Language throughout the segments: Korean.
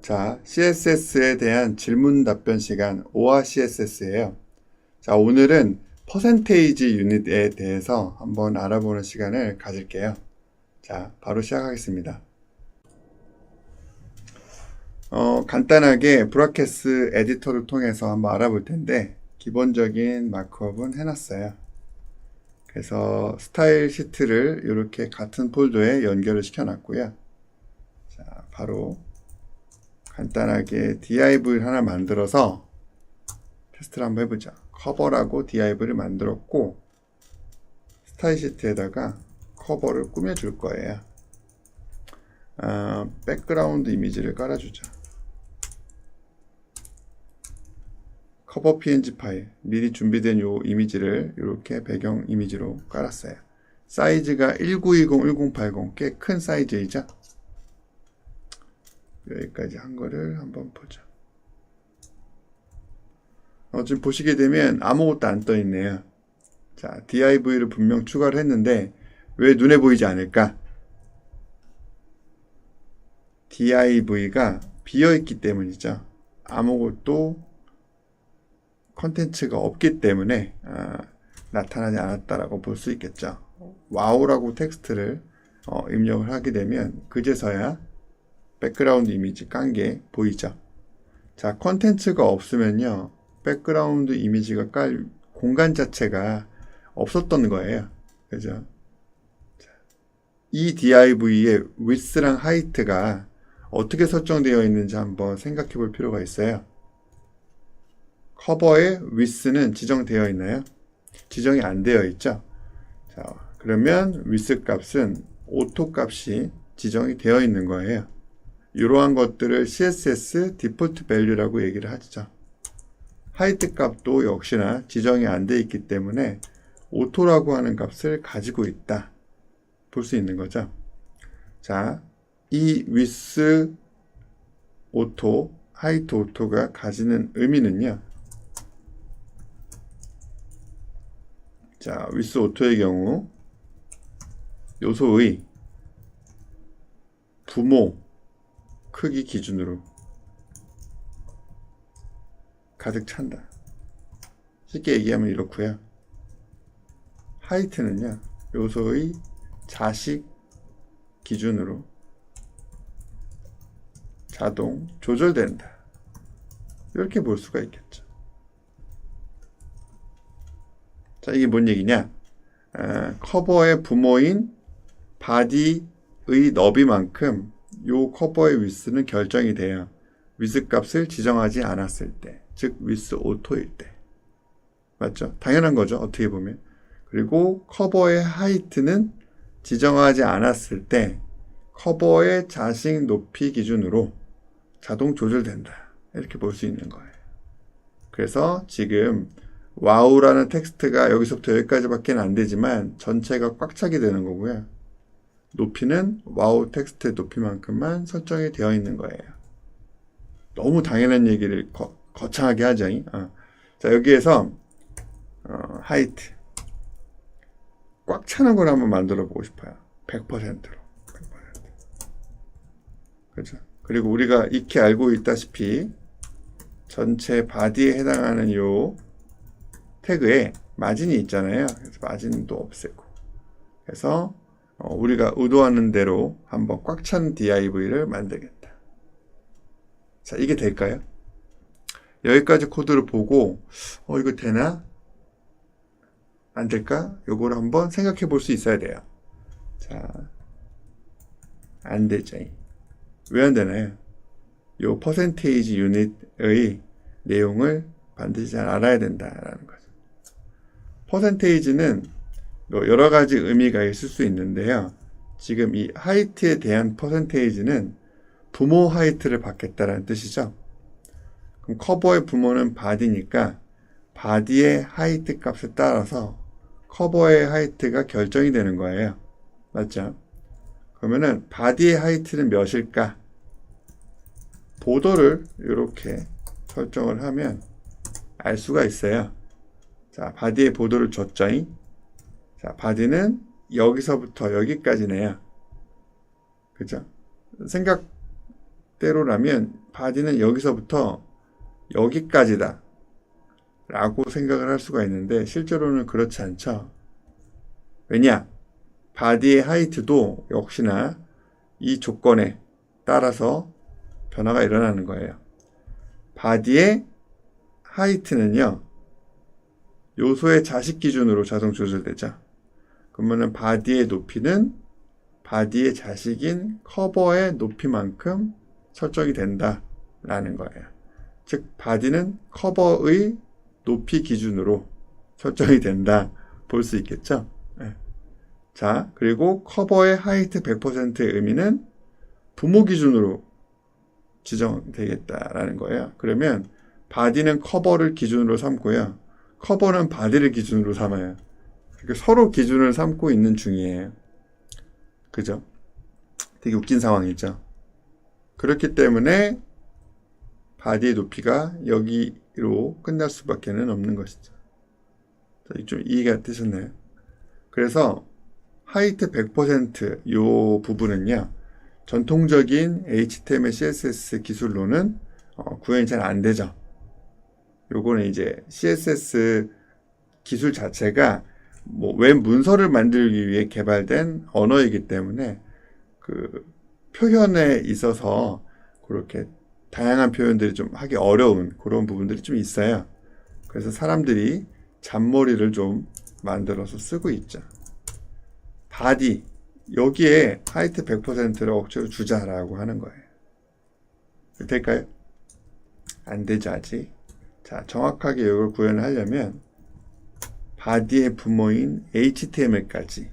자, CSS에 대한 질문 답변 시간 오화 CSS예요. 자, 오늘은 퍼센테이지 유닛에 대해서 한번 알아보는 시간을 가질게요. 자, 바로 시작하겠습니다. 간단하게 브라켓스 에디터를 통해서 한번 알아볼 텐데 기본적인 마크업은 해놨어요. 그래서 스타일 시트를 이렇게 같은 폴더에 연결을 시켜놨고요. 자, 바로 간단하게 div를 하나 만들어서 테스트를 한번 해보자. 커버라고 div를 만들었고 스타일 시트에다가 커버를 꾸며줄 거예요. 백그라운드 이미지를 깔아주자. 커버 png 파일 미리 준비된 요 이미지를 이렇게 배경 이미지로 깔았어요. 사이즈가 1920-1080 꽤 큰 사이즈이죠. 여기까지 한 거를 한번 보자. 지금 보시게 되면 아무것도 안 떠 있네요. 자, div를 분명 추가를 했는데 왜 눈에 보이지 않을까? div가 비어있기 때문이죠. 아무것도 컨텐츠가 없기 때문에 나타나지 않았다라고 볼 수 있겠죠. 와우라고 텍스트를 입력을 하게 되면 그제서야 백그라운드 이미지 깐 게 보이죠. 자, 컨텐츠가 없으면요 백그라운드 이미지가 깔 공간 자체가 없었던 거예요. 그죠? 자, 이 div의 width랑 height가 어떻게 설정되어 있는지 한번 생각해 볼 필요가 있어요. 커버의 width는 지정되어 있나요? 지정이 안 되어 있죠. 자, 그러면 width 값은 오토 값이 지정이 되어 있는 거예요. 이러한 것들을 CSS 디폴트 밸류라고 얘기를 하죠. 하이트 값도 역시나 지정이 안 되어 있기 때문에 오토라고 하는 값을 가지고 있다. 볼 수 있는 거죠. 자, 이 with 오토, 하이트 오토가 가지는 의미는요. 자, with 오토의 경우 요소의 부모 크기 기준으로 가득 찬다. 쉽게 얘기하면 이렇고요. 하이트는요. 요소의 자식 기준으로 자동 조절된다. 이렇게 볼 수가 있겠죠. 자, 이게 뭔 얘기냐? 커버의 부모인 바디의 너비만큼 요 커버의 위스는 결정이 돼요. 위스 값을 지정하지 않았을 때, 즉 위스 오토일 때. 맞죠? 당연한 거죠. 어떻게 보면. 그리고 커버의 하이트는 지정하지 않았을 때 커버의 자식 높이 기준으로 자동 조절된다. 이렇게 볼 수 있는 거예요. 그래서 지금 와우라는 텍스트가 여기서부터 여기까지밖에 안 되지만 전체가 꽉 차게 되는 거고요. 높이는 와우 텍스트의 높이만큼만 설정이 되어 있는 거예요. 너무 당연한 얘기를 거창하게 하죠. 자, 여기에서 하이트 꽉 차는 걸 한번 만들어 보고 싶어요. 100%로. 그렇죠? 그리고 우리가 익히 알고 있다시피 전체 바디에 해당하는 요 태그에 마진이 있잖아요. 그래서 마진도 없애고. 그래서 우리가 의도하는 대로 한번 꽉 찬 div를 만들겠다. 자, 이게 될까요? 여기까지 코드를 보고 이거 되나? 안 될까? 요거를 한번 생각해 볼 수 있어야 돼요. 자, 안 되죠. 왜 안 되나요? 요 퍼센테이지 유닛의 내용을 반드시 잘 알아야 된다라는 거죠. 퍼센테이지는 여러 가지 의미가 있을 수 있는데요. 지금 이 하이트에 대한 퍼센테이지는 부모 하이트를 받겠다라는 뜻이죠. 그럼 커버의 부모는 바디니까 바디의 하이트 값에 따라서 커버의 하이트가 결정이 되는 거예요. 맞죠? 그러면은 바디의 하이트는 몇일까? 보더를 이렇게 설정을 하면 알 수가 있어요. 자, 바디의 보더를 줬죠. 자, 바디는 여기서부터 여기까지네요. 그죠? 대로라면 바디는 여기서부터 여기까지다 라고 생각을 할 수가 있는데 실제로는 그렇지 않죠. 왜냐? 바디의 하이트도 역시나 이 조건에 따라서 변화가 일어나는 거예요. 바디의 하이트는요, 요소의 자식 기준으로 자동 조절되죠. 그러면은 바디의 높이는 바디의 자식인 커버의 높이만큼 설정이 된다라는 거예요. 즉, 바디는 커버의 높이 기준으로 설정이 된다 볼 수 있겠죠. 네. 자, 그리고 커버의 하이트 100%의 의미는 부모 기준으로 지정되겠다라는 거예요. 그러면 바디는 커버를 기준으로 삼고요. 커버는 바디를 기준으로 삼아요. 그러니까 서로 기준을 삼고 있는 중이에요. 그죠? 되게 웃긴 상황이죠. 그렇기 때문에 바디의 높이가 여기로 끝날 수밖에 없는 것이죠. 좀 이해가 되셨나요? 그래서 하이트 100% 요 부분은요, 전통적인 HTML, CSS 기술로는 구현이 잘 안 되죠. 요거는 이제 CSS 기술 자체가 뭐 웹 문서를 만들기 위해 개발된 언어이기 때문에 그 표현에 있어서 그렇게 다양한 표현들이 좀 하기 어려운 그런 부분들이 좀 있어요. 그래서 사람들이 잔머리를 좀 만들어서 쓰고 있죠. 바디 여기에 하이트 100%를 억지로 주자라고 하는 거예요. 될까요? 안 되죠, 아직. 자, 정확하게 이걸 구현을 하려면 바디의 부모인 HTML까지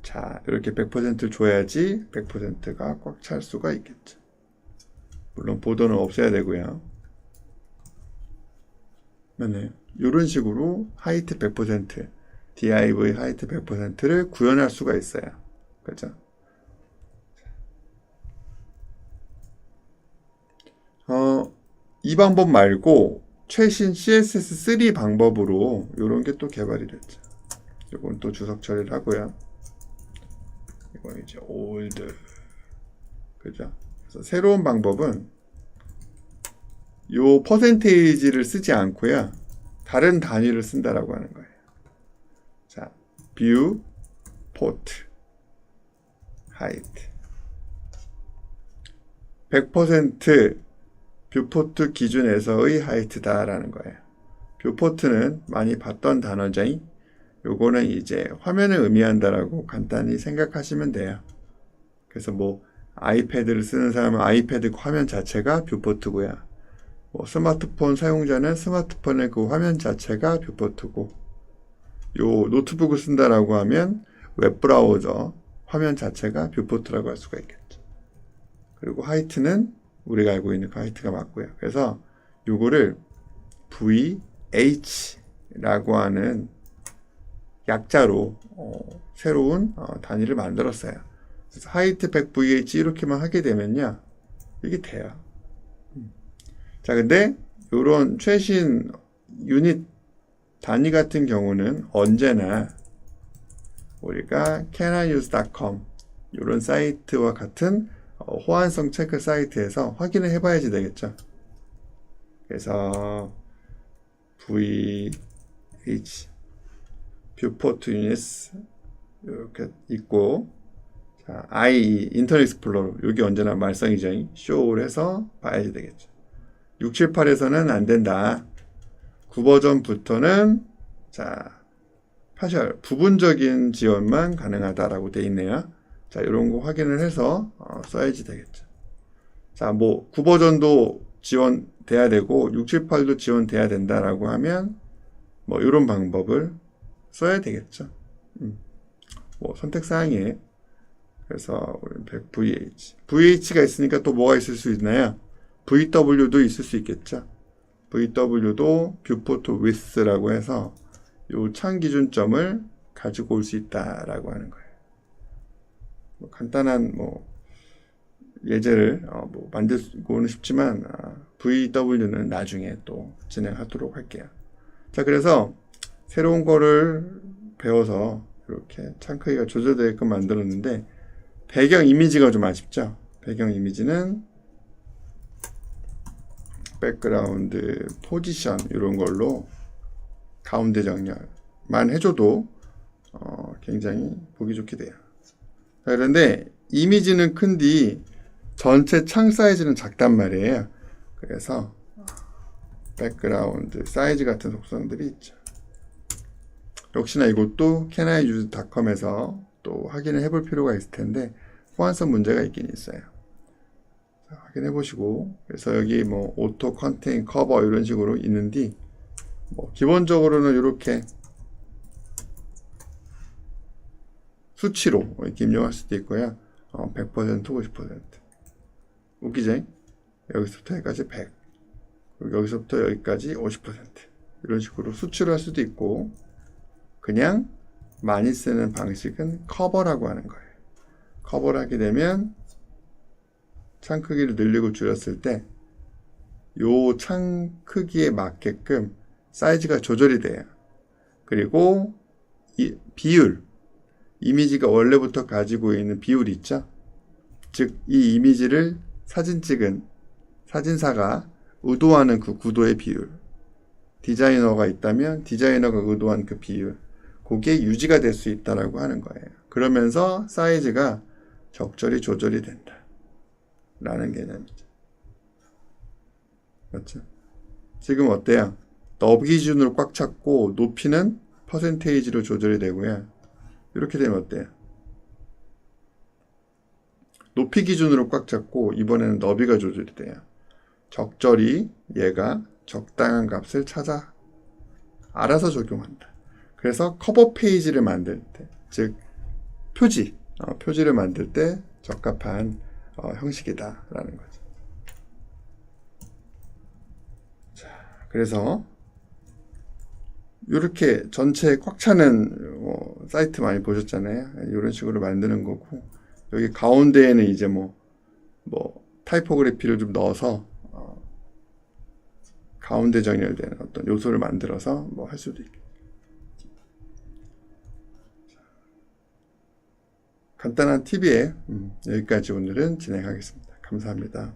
자, 이렇게 100%를 줘야지 100%가 꽉 찰 수가 있겠죠. 물론 보도는 없애야 되고요. 네, 이런 식으로 하이트 100%, div 하이트 100%를 구현할 수가 있어요. 그죠? 이 방법 말고 최신 CSS3 방법으로 이런 게 또 개발이 됐죠. 이건 또 주석 처리를 하고요. 이건 이제 old, 그죠? 그래서 새로운 방법은 요 퍼센테이지를 쓰지 않고요, 다른 단위를 쓴다라고 하는 거예요. 자, view port height 100% 뷰포트 기준에서의 하이트다라는 거예요. 뷰포트는 많이 봤던 단어죠. 요거는 이제 화면을 의미한다라고 간단히 생각하시면 돼요. 그래서 뭐 아이패드를 쓰는 사람은 아이패드 화면 자체가 뷰포트고요. 뭐 스마트폰 사용자는 스마트폰의 그 화면 자체가 뷰포트고, 요 노트북을 쓴다라고 하면 웹브라우저 화면 자체가 뷰포트라고 할 수가 있겠죠. 그리고 하이트는 우리가 알고 있는 그 하이트가 맞고요. 그래서 요거를 VH라고 하는 약자로 새로운 단위를 만들었어요. 그래서 하이트 100VH 이렇게만 하게 되면요, 이게 돼요. 자, 근데 요런 최신 유닛 단위 같은 경우는 언제나 우리가 canIuse.com 이런 사이트와 같은 호환성 체크 사이트에서 확인을 해봐야지 되겠죠. 그래서 VH 뷰포트 유닛 이렇게 있고, 자, I 인터넷 익스플로러 여기 언제나 말썽이죠. 쇼를 해서 봐야지 되겠죠. 678에서는 안 된다. 9버전부터는 자, 파셜 부분적인 지원만 가능하다라고 되어 있네요. 자, 이런 거 확인을 해서 써야지 되겠죠. 자, 뭐 9버전도 지원돼야 되고 678도 지원돼야 된다라고 하면 뭐 이런 방법을 써야 되겠죠. 뭐 선택사항이에요. 그래서 VH가 있으니까 또 뭐가 있을 수 있나요? VW도 있을 수 있겠죠. VW도 뷰포트 width라고 해서 요 창 기준점을 가지고 올 수 있다라고 하는 거예요. 뭐 간단한 뭐 예제를 뭐 만들고는 싶지만 VW는 나중에 또 진행하도록 할게요. 자, 그래서 새로운 거를 배워서 이렇게 창 크기가 조절되게끔 만들었는데 배경 이미지가 좀 아쉽죠. 배경 이미지는 백그라운드 포지션 이런 걸로 가운데 정렬만 해줘도 굉장히 보기 좋게 돼요. 자, 그런데 이미지는 큰디 전체 창 사이즈는 작단 말이에요. 그래서 백그라운드 사이즈 같은 속성들이 있죠. 역시나 이것도 canIUse.com에서 또 확인을 해볼 필요가 있을 텐데 호환성 문제가 있긴 있어요. 자, 확인해 보시고, 그래서 여기 뭐 오토 컨테인 커버 이런 식으로 있는데 뭐 기본적으로는 이렇게 수치로 이렇게 입력할 수도 있고요. 100%, 50%. 웃기지? 여기서부터 여기까지 100. 그리고 여기서부터 여기까지 50%. 이런 식으로 수치로 할 수도 있고, 그냥 많이 쓰는 방식은 커버라고 하는 거예요. 커버를 하게 되면 창 크기를 늘리고 줄였을 때 요 창 크기에 맞게끔 사이즈가 조절이 돼요. 그리고 이 비율, 이미지가 원래부터 가지고 있는 비율이 있죠. 즉, 이 이미지를 사진 찍은 사진사가 의도하는 그 구도의 비율, 디자이너가 있다면 디자이너가 의도한 그 비율, 그게 유지가 될 수 있다라고 하는 거예요. 그러면서 사이즈가 적절히 조절이 된다 라는 개념이죠. 맞죠? 지금 어때요? 너비 기준으로 꽉 찼고 높이는 퍼센테이지로 조절이 되고요. 이렇게 되면 어때요? 높이 기준으로 꽉 잡고 이번에는 너비가 조절이 돼요. 적절히 얘가 적당한 값을 찾아 알아서 적용한다. 그래서 커버 페이지를 만들 때, 즉 표지를 만들 때 적합한 형식이다라는 거죠. 자, 그래서 이렇게 전체 꽉 차는 사이트 많이 보셨잖아요. 이런 식으로 만드는 거고, 여기 가운데에는 이제 뭐 타이포그래피를 좀 넣어서 가운데 정렬되는 어떤 요소를 만들어서 뭐 할 수도 있고. 간단한 팁이에요. 여기까지 오늘은 진행하겠습니다. 감사합니다.